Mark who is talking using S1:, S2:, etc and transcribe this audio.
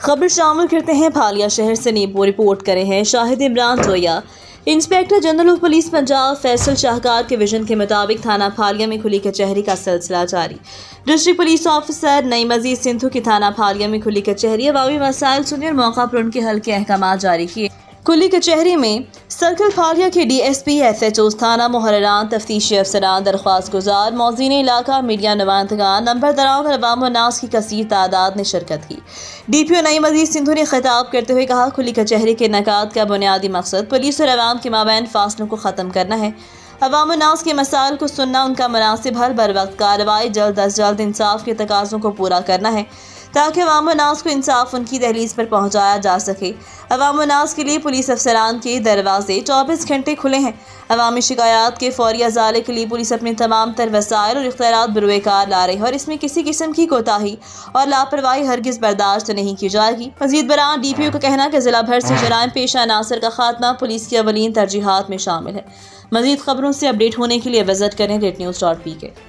S1: खबर शामिल करते हैं भालिया शहर से नींबू। रिपोर्ट करे हैं Shahid Imran Zoya. Inspector general of police Punjab Faisal Shahkar के विजन के मुताबिक थाना भालिया में खुली कचहरी का सिलसिला जारी। डिस्ट्रिक्ट पुलिस ऑफिसर नई मजीद सिंधु की थाना भालिया में खुली कचहरी अवामी मसाइल सुनी और मौका पर उनके हल के अहकाम जारी किए। खुली कचहरी में सर्कल भालिया के DSP, SHO थाना, मुहर्रान, तफ्तीशी अफसरान, दरख्वास्त गुजार, मौज़ीन इलाका, मीडिया नुमाइंदगान, नंबरदारान और अवाम नास की कसीर तादाद ने शिरकत की। DPO नई मजीद सिंधु ने खिताब करते हुए कहा, खुली कचहरी के इनेकाद का बुनियादी मकसद पुलिस और अवाम के माबैन फासलों को ख़त्म करना है। अवाम नास के मसाइल को सुनना, उनका मुनासिब हल, बर वक्त कार्रवाई, जल्द अज जल्द इंसाफ के तकाज़ों को पूरा करना है ताकि अवाम नास को इंसाफ उनकी दहलीज पर पहुँचाया जा सके। अवाम नास के लिए पुलिस अफसरान के दरवाजे 24 घंटे खुले हैं। अवामी शिकायत के फौरी अजाले के लिए पुलिस अपने तमाम तर वसाइल और इख्तियारात बुरुएकार ला रही है और इसमें किसी किस्म की कोताही और लापरवाही हरगिज़ बर्दाश्त नहीं की जाएगी। मज़ीद बरान DPO का कहना कि ज़िला भर से जराइम पेशा अनासर का खात्मा पुलिस की अवलीन तरजीहात में शामिल है। मज़ीद खबरों से अपडेट होने के लिए विजिट करें rednews.pk।